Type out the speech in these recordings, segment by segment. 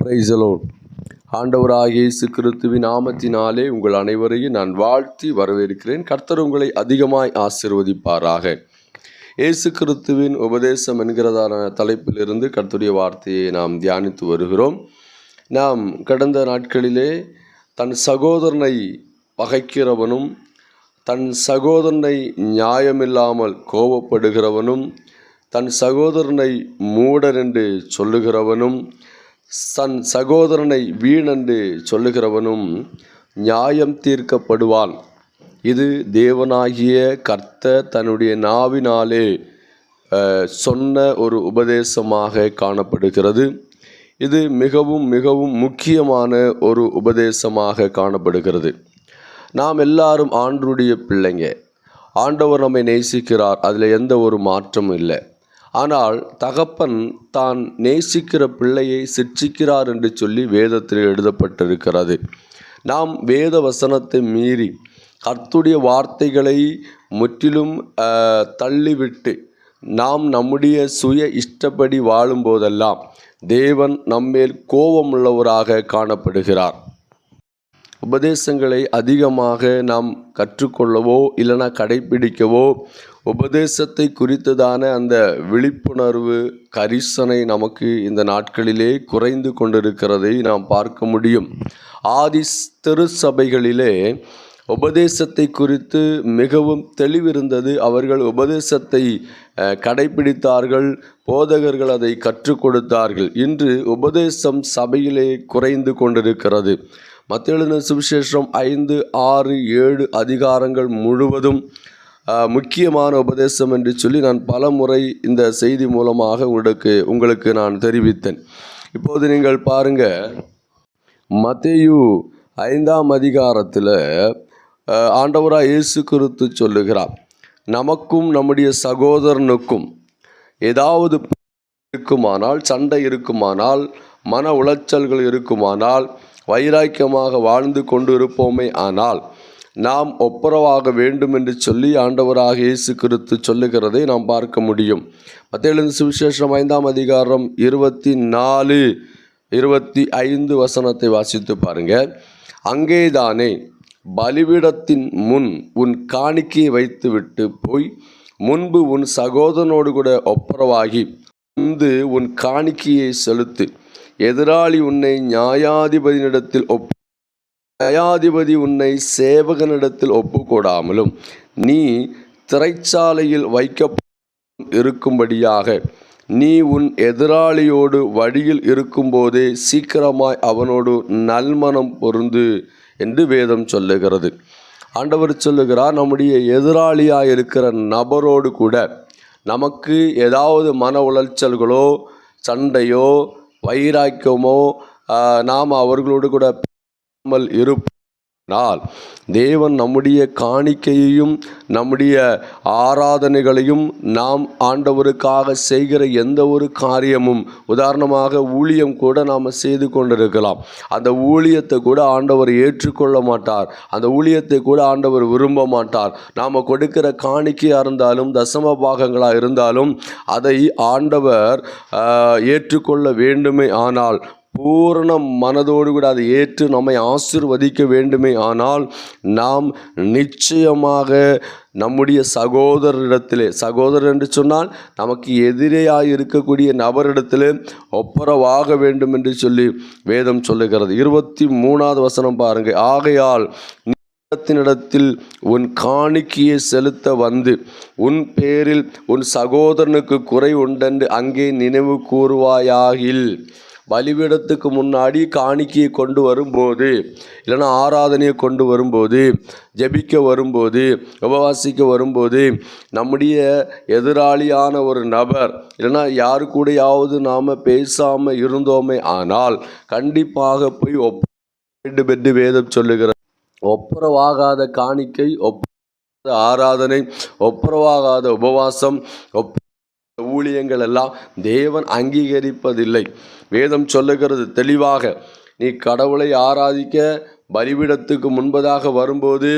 Praise the Lord. ஆண்டவராகிய இயேசு கிறிஸ்துவின் நாமத்தினாலே உங்கள் அனைவரையும் நான் வாழ்த்தி வரவேற்கிறேன். கர்த்தர் உங்களை அதிகமாய் ஆசீர்வதிப்பாராக. இயேசு கிறிஸ்துவின் உபதேசம் என்கிறதான தலைப்பிலிருந்து கர்த்தருடைய வார்த்தையை நாம் தியானித்து வருகிறோம். நாம் கடந்த நாட்களிலே தன் சகோதரனை பகைக்கிறவனும், தன் சகோதரனை நியாயமில்லாமல் கோபப்படுகிறவனும், தன் சகோதரனை மூடன் என்று சொல்லுகிறவனும், தன் சகோதரனை வீணென்று சொல்லுகிறவனும் நியாயம் தீர்க்கப்படுவான். இது தேவனாகிய கர்த்தர் தன்னுடைய நாவினாலே சொன்ன ஒரு உபதேசமாக காணப்படுகிறது. இது மிகவும் மிகவும் முக்கியமான ஒரு உபதேசமாக காணப்படுகிறது. நாம் எல்லாரும் ஆண்டவருடைய பிள்ளைங்க. ஆண்டவர் நம்மை நேசிக்கிறார், அதில் எந்த ஒரு மாற்றமும் இல்லை. ஆனால் தகப்பன் தான் நேசிக்கிற பிள்ளையை சிட்சிக்கிறார் என்று சொல்லி வேதத்தில் எழுதப்பட்டிருக்கிறது. நாம் வேத வசனத்தை மீறி கர்த்தருடைய வார்த்தைகளை முற்றிலும் தள்ளிவிட்டு நாம் நம்முடைய சுய இஷ்டப்படி வாழும்போதெல்லாம் தேவன் நம்மேல் கோபமுள்ளவராக காணப்படுகிறார். உபதேசங்களை அதிகமாக நாம் கற்றுக்கொள்ளவோ இல்லைனா கடைப்பிடிக்கவோ, உபதேசத்தை குறித்ததான அந்த விழிப்புணர்வு கரிசனை நமக்கு இந்த நாட்களிலே குறைந்து கொண்டிருக்கிறதை நாம் பார்க்க முடியும். ஆதி திருச்சபைகளிலே உபதேசத்தை குறித்து மிகவும் தெளிவிருந்தது. அவர்கள் உபதேசத்தை கடைப்பிடித்தார்கள், போதகர்கள் அதை கற்றுக் கொடுத்தார்கள். இன்று உபதேசம் சபையிலே குறைந்து கொண்டிருக்கிறது. மத்தேயு எழுதின சுவிசேஷம் 5, 6, 7 அதிகாரங்கள் முழுவதும் முக்கியமான உபதேசம் என்று சொல்லி நான் பல முறை இந்த செய்தி மூலமாக உங்களுக்கு நான் தெரிவித்தேன். இப்போது நீங்கள் பாருங்க, மத்தேயு 5ஆம் அதிகாரத்தில் ஆண்டவராக இயேசு கிறிஸ்து சொல்லுகிறார், நமக்கும் நம்முடைய சகோதரனுக்கும் ஏதாவது இருக்குமானால், சண்டை இருக்குமானால், மன உளைச்சல்கள் இருக்குமானால், வைராக்கியமாக வாழ்ந்து கொண்டு இருப்போமே ஆனால் நாம் ஒப்புரவாக வேண்டும் என்று சொல்லி ஆண்டவராக இயேசு கிறிஸ்து சொல்லுகிறதை நாம் பார்க்க முடியும். மத்தேயு எழுதின சுவிசேஷம் 5ஆம் அதிகாரம் 24, 25 வசனத்தை வாசித்து பாருங்க. அங்கேதானே பலிபீடத்தின் முன் உன் காணிக்கையை வைத்து விட்டு போய் முன்பு உன் சகோதரனோடு கூட ஒப்புரவாகி வந்து உன் காணிக்கையை செலுத்து. எதிராளி உன்னை நியாயாதிபதியினிடத்தில் நியாயாதிபதி உன்னை சேவகனிடத்தில் ஒப்புக்கொடாமலும் நீ திரைச்சாலையில் இருக்கும்படியாக நீ உன் எதிராளியோடு வழியில் இருக்கும்போதே சீக்கிரமாய் அவனோடு நல்மனம் பொருந்து என்று வேதம் சொல்லுகிறது. ஆண்டவர் சொல்லுகிறார், நம்முடைய எதிராளியாக இருக்கிற நபரோடு கூட நமக்கு ஏதாவது மன உளைச்சல்களோ, சண்டையோ, வைராக்கியமோ நாம் அவர்களோடு கூட இருப்பதால் தேவன் நம்முடைய காணிக்கையையும் நம்முடைய ஆராதனைகளையும் நாம் ஆண்டவருக்காக செய்கிற எந்த ஒரு காரியமும், உதாரணமாக ஊழியம் கூட நாம் செய்து கொண்டிருக்கலாம், அந்த ஊழியத்தை கூட ஆண்டவர் ஏற்றுக்கொள்ள மாட்டார், அந்த ஊழியத்தை கூட ஆண்டவர் விரும்ப மாட்டார். நாம் கொடுக்கிற காணிக்கையாக இருந்தாலும் தசம பாகங்களாக இருந்தாலும் அதை ஆண்டவர் ஏற்றுக்கொள்ள வேண்டுமே ஆனால், பூரண மனதோடு கூட அதை ஏற்று நம்மை ஆசீர்வதிக்க வேண்டுமே ஆனால் நாம் நிச்சயமாக நம்முடைய சகோதரரிடத்திலே, சகோதரர் என்று சொன்னால் நமக்கு எதிரியாக இருக்கக்கூடிய நபரிடத்திலே ஒப்புரவாக வேண்டும் என்று சொல்லி வேதம் சொல்லுகிறது. 23வது வசனம் பாருங்க. ஆகையால் இடத்தில் உன் காணிக்கையை செலுத்த வந்து உன் பேரில் உன் சகோதரனுக்கு குறை உண்டென்று அங்கே நினைவு கூறுவாயாகில். பலிபீடத்துக்கு முன்னாடி காணிக்கையை கொண்டு வரும்போது, இல்லைன்னா ஆராதனையை கொண்டு வரும்போது, ஜெபிக்க வரும்போது, உபவாசிக்க வரும்போது நம்முடைய எதிராளியான ஒரு நபர் இல்லைன்னா யாரு கூடயாவது நாம் பேசாமல் இருந்தோமே ஆனால் கண்டிப்பாக போய் வேண்டும் என்று வேதம் சொல்லுகிறது. ஒப்புரவாகாத காணிக்கை, ஒப்புரவாகாத ஆராதனை, ஒப்புரவாகாத உபவாசம், ஊழியங்கள் எல்லாம் தேவன் அங்கீகரிப்பதில்லை. வேதம் சொல்லுகிறது தெளிவாக, நீ கடவுளை ஆராதிக்க பலிபீடத்துக்கு முன்பதாக வரும்போது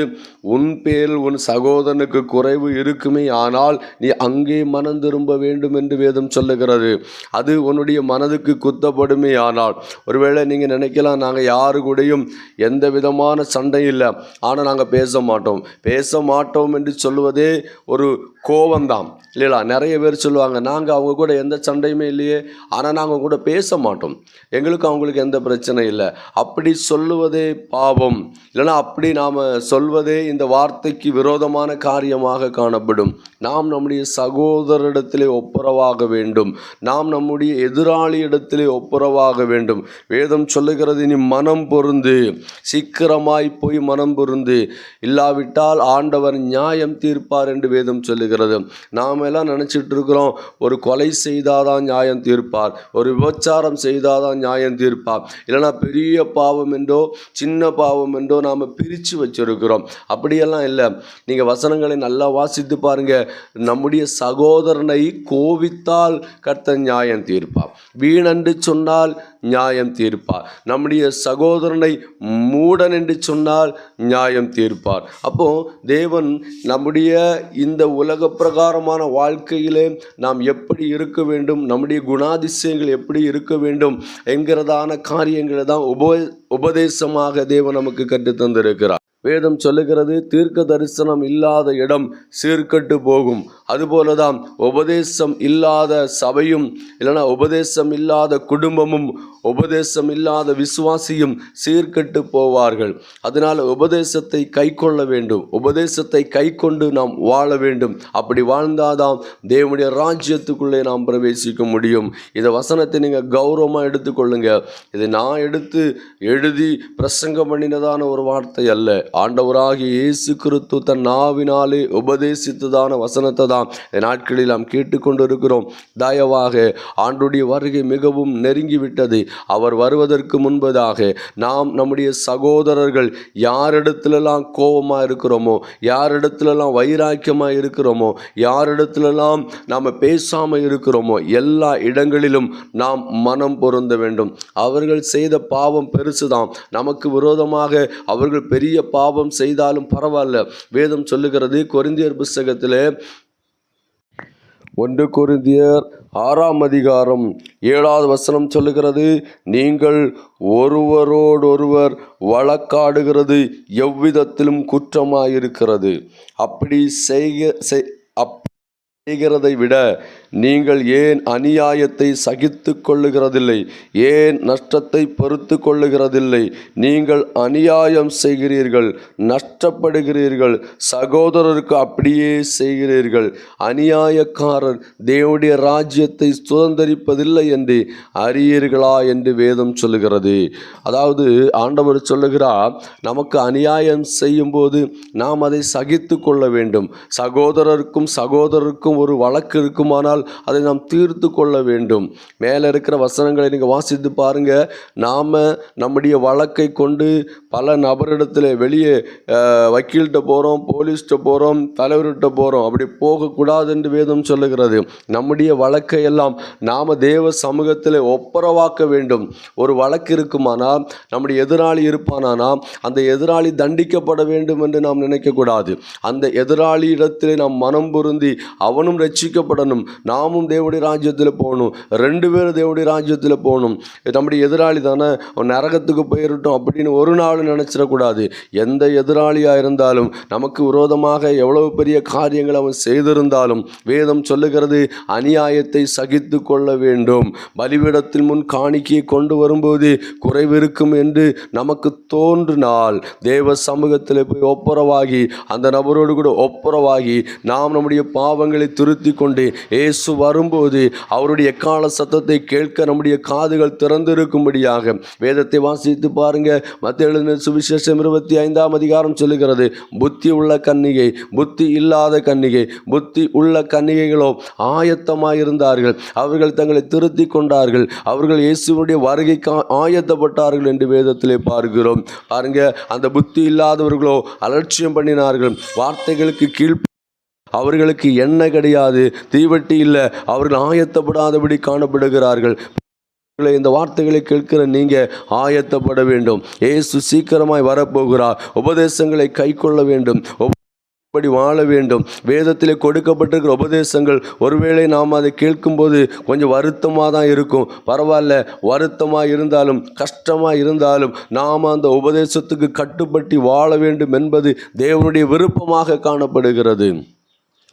உன் பேரில் உன் சகோதரனுக்கு குறைவு இருக்குமே, ஆனால் நீ அங்கே மனம் திரும்ப வேண்டும் என்று வேதம் சொல்லுகிறது. அது உன்னுடைய மனதுக்கு குத்தப்படுமே. ஆனால் ஒருவேளை நீங்கள் நினைக்கலாம், நாங்கள் யாரு கூடயும் எந்த விதமான சண்டை இல்லை, ஆனால் நாங்கள் பேச மாட்டோம் என்று சொல்லுவதே ஒரு கோபம்தான் இல்லையா? நிறைய பேர் சொல்லுவாங்க, நாங்கள் அவங்க கூட எந்த சண்டையுமே இல்லையே, ஆனால் நாங்கள் கூட பேச மாட்டோம், எங்களுக்கு அவங்களுக்கு எந்த பிரச்சனை இல்லை. அப்படி சொல்லுவதே பாவம். இல்லைனா அப்படி நாம் சொல்வதே இந்த வார்த்தைக்கு விரோதமான காரியமாக காணப்படும். நாம் நம்முடைய சகோதரிடத்திலே ஒப்புரவாக வேண்டும். நாம் நம்முடைய எதிராளி இடத்திலே ஒப்புரவாக வேண்டும். வேதம் சொல்லுகிறது, நீ மனம் பொருந்து, சீக்கிரமாய் போய் மனம் பொருந்து, இல்லாவிட்டால் ஆண்டவர் நியாயம் தீர்ப்பார் என்று வேதம் சொல்லுகிறது. நாம் எல்லாம் நினச்சிட்டு இருக்கிறோம், ஒரு கொலை செய்தாதான் நியாயம் தீர்ப்பார், ஒரு விபச்சாரம் செய்தாதான் நியாயம் தீர்ப்பார், இல்லைனா பெரிய பாவம் என்றோ சின்ன பாவம் என்றோ நாம் பிரித்து வச்சிருக்கிறோம். அப்படியெல்லாம் இல்லை. நீங்கள் வசனங்களை நல்லா வாசித்து பாருங்க. நம்முடைய சகோதரனை கோபித்தால் கர்த்தர் நியாயம் தீர்ப்பார், வீணென்று சொன்னால் நியாயம் தீர்ப்பார், நம்முடைய சகோதரனை மூடன் என்று சொன்னால் நியாயம் தீர்ப்பார். அப்போ தேவன் நம்முடைய இந்த உலக பிரகாரமான வாழ்க்கையிலே நாம் எப்படி இருக்க வேண்டும், நம்முடைய குணாதிசயங்கள் எப்படி இருக்க வேண்டும் என்கிறதான காரியங்களை தான் உபதேசமாக தேவன் நமக்கு கற்றுத் தந்திருக்கிறார். வேதம் சொல்லுகிறது, தீர்க்க தரிசனம் இல்லாத இடம் சீர்கட்டு போகும். அதுபோலதான் உபதேசம் இல்லாத சபையும், இல்லைனா உபதேசம் இல்லாத குடும்பமும், உபதேசம் இல்லாத விசுவாசியும் சீர்கட்டு போவார்கள். அதனால் உபதேசத்தை கை கொள்ள வேண்டும், உபதேசத்தை கை கொண்டு நாம் வாழ வேண்டும். அப்படி வாழ்ந்தாதான் தேவனுடைய ராஜ்யத்துக்குள்ளே நாம் பிரவேசிக்க முடியும். இந்த வசனத்தை நீங்கள் கௌரவமாக எடுத்துக்கொள்ளுங்க. இதை நான் எடுத்து எழுதி பிரசங்கம் பண்ணினதான ஒரு வார்த்தை அல்ல. ஆண்டவராகிய இயேசு கிறிஸ்து தன் நாவினாலே உபதேசித்ததான வசனத்தை தான் இந்த நாட்களில் நாம் கேட்டுக்கொண்டிருக்கிறோம். தயவாக ஆண்டுடைய வருகை மிகவும் நெருங்கிவிட்டது. அவர் வருவதற்கு முன்பதாக நாம் நம்முடைய சகோதரர்கள் யாரிடத்திலெல்லாம் கோபமாக இருக்கிறோமோ, யாரிடத்திலெல்லாம் வைராக்கியமாக இருக்கிறோமோ, யாரிடத்திலெல்லாம் நாம் பேசாமல் இருக்கிறோமோ, எல்லா இடங்களிலும் நாம் மனம் பொருந்த வேண்டும். அவர்கள் செய்த பாவம் பெருசுதான், நமக்கு விரோதமாக அவர்கள் பெரிய பாவம் செய்தாலும் பரவாயில்ல. வேதம் சொல்லுகிறது, கொரிந்தியர் புஸ்தகத்திலே 1 கொரிந்தியர் 6ஆம் அதிகாரம் 7வது வசனம் சொல்லுகிறது, நீங்கள் ஒருவரோடொருவர் வழக்காடுகிறது எவ்விதத்திலும் குற்றமாயிருக்கிறது. அப்படி செய்கிறதை விட நீங்கள் ஏன் அநியாயத்தை சகித்து கொள்ளுகிறதில்லை? ஏன் நஷ்டத்தை பொறுத்து கொள்ளுகிறதில்லை? நீங்கள் அநியாயம் செய்கிறீர்கள், நஷ்டப்படுகிறீர்கள், சகோதரருக்கு அப்படியே செய்கிறீர்கள். அநியாயக்காரர் தேவனுடைய ராஜ்யத்தை சுதந்தரிப்பதில்லை என்று அறியீர்களா என்று வேதம் சொல்லுகிறது. அதாவது ஆண்டவர் சொல்லுகிறார், நமக்கு அநியாயம் செய்யும் போது நாம் அதை சகித்து கொள்ள வேண்டும். சகோதரருக்கும் ஒரு வழக்கு இருக்குமானால் அதை நாம் தீர்த்து கொள்ள வேண்டும். மேலே இருக்கிற வசனங்களை நீங்கள் வாசித்து பாருங்க. நாம் நம்முடைய வழக்கை கொண்டு பல நபரிடத்தில் வெளியே வக்கீல்கிட்ட போகிறோம், போலீஸ்கிட்ட போகிறோம், தலைவர்கிட்ட போகிறோம். அப்படி போகக்கூடாது என்று வேதம் சொல்லுகிறது. நம்முடைய வழக்கை எல்லாம் நாம் தேவ சமூகத்தில் ஒப்புரவாக்க வேண்டும். ஒரு வழக்கு இருக்குமானால், நம்முடைய எதிராளி இருப்பானா, அந்த எதிராளி தண்டிக்கப்பட வேண்டும் என்று நாம் நினைக்கக்கூடாது. அந்த எதிராளி இடத்திலே நாம் மனம் பொருந்தி அவனும் ரட்சிக்கப்படணும், நாமும் தேவனுடைய ராஜ்யத்தில் போகணும், 2 பேரும் தேவனுடைய ராஜ்யத்தில் போகணும். நம்முடைய எதிராளி தானே, நரகத்துக்கு போயிடட்டும் அப்படின்னு ஒரு நாள் நினச்சிடக்கூடாது. எந்த எதிராளியாக இருந்தாலும், நமக்கு விரோதமாக எவ்வளவு பெரிய காரியங்கள் அவன் செய்திருந்தாலும், வேதம் சொல்லுகிறது அநியாயத்தை சகித்து கொள்ள வேண்டும். பலிபீடத்தில் முன் காணிக்கையை கொண்டு வரும்போது குறைவிருக்கும் என்று நமக்கு தோன்றினால், தேவ சமூகத்தில் போய் ஒப்புரவாகி, அந்த நபரோடு கூட ஒப்புரவாகி, நாம் நம்முடைய பாவங்களை திருத்தி கொண்டு இயேசு வரும்போது அவருடைய எக்கால சத்தத்தை கேட்க நம்முடைய காதுகள் திறந்திருக்கும்படியாக வேதத்தை வாசித்து பாருங்க. மத்தேயு எழுதின சுவிசேஷம் 25ஆம் அதிகாரம் சொல்லுகிறது, புத்தி உள்ள கன்னிகை, புத்தி இல்லாத கன்னிகை. புத்தி உள்ள கன்னிகைகளோ ஆயத்தமாயிருந்தார்கள், அவர்கள் தங்களை திருத்தி கொண்டார்கள், அவர்கள் இயேசுவுடைய வருகைக்கு ஆயத்தப்பட்டார்கள் என்று வேதத்திலே பார்க்கிறோம். பாருங்க, அந்த புத்தி இல்லாதவர்களோ அலட்சியம் பண்ணினார்கள், வார்த்தைகளுக்கு கீழ் அவர்களுக்கு எண்ணெய் கிடையாது, தீவட்டி இல்லை, அவர்கள் ஆயத்தப்படாதபடி காணப்படுகிறார்கள். இந்த வார்த்தைகளை கேட்கிற நீங்க ஆயத்தப்பட வேண்டும். இயேசு சீக்கிரமாய் வரப்போகிறார். உபதேசங்களை கைக்கொள்ள வேண்டும், இப்படி வாழ வேண்டும். வேதத்திலே கொடுக்கப்பட்டிருக்கிற உபதேசங்கள் ஒருவேளை நாம் அதை கேட்கும்போது கொஞ்சம் வருத்தமாக தான் இருக்கும். பரவாயில்ல, வருத்தமாக இருந்தாலும் கஷ்டமாக இருந்தாலும் நாம் அந்த உபதேசத்துக்கு கட்டுப்பட்டு வாழ வேண்டும் என்பது தேவனுடைய விருப்பமாக காணப்படுகிறது.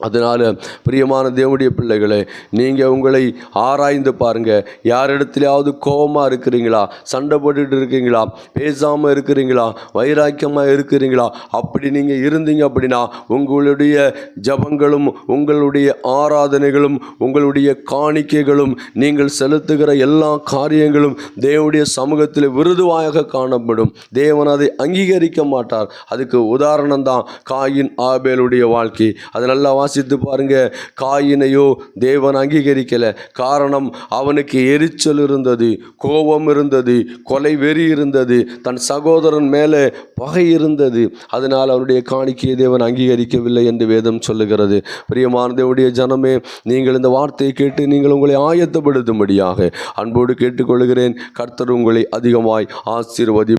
அதனால் பிரியமான தேவனுடைய பிள்ளைகளே, நீங்கள் உங்களை ஆராய்ந்து பாருங்கள். யாரிடத்துலையாவது கோபமாக இருக்கிறீங்களா, சண்டை போட்டுட்டு இருக்கீங்களா, பேசாமல் இருக்கிறீங்களா, வைராக்கியமாக இருக்கிறீங்களா? அப்படி நீங்கள் இருந்தீங்க அப்படின்னா உங்களுடைய ஜபங்களும் உங்களுடைய ஆராதனைகளும் உங்களுடைய காணிக்கைகளும் நீங்கள் செலுத்துகிற எல்லா காரியங்களும் தேவனுடைய சமூகத்தில் விருதுவாயாக காணப்படும். தேவன் அதை அங்கீகரிக்க மாட்டார். அதுக்கு உதாரணம் தான் காயின் ஆபேலுடைய வாழ்க்கை. அது நல்லா வாசித்து பாருங்க. காயினையோ தேவன் அங்கீகரிக்கல. காரணம், அவனுக்கு எரிச்சல் இருந்தது, கோபம் இருந்தது, கொலை வெறி இருந்தது, தன் சகோதரன் மேலே பகை இருந்தது. அதனால் அவருடைய காணிக்கையை தேவன் அங்கீகரிக்கவில்லை என்று வேதம் சொல்லுகிறது. பிரியமான தேவனுடைய ஜனமே, நீங்கள் இந்த வார்த்தையை கேட்டு நீங்கள் உங்களை ஆயத்தப்படுத்தும்படியாக அன்போடு கேட்டுக்கொள்கிறேன். கர்த்தர் உங்களை அதிகமாய் ஆசீர்வதி.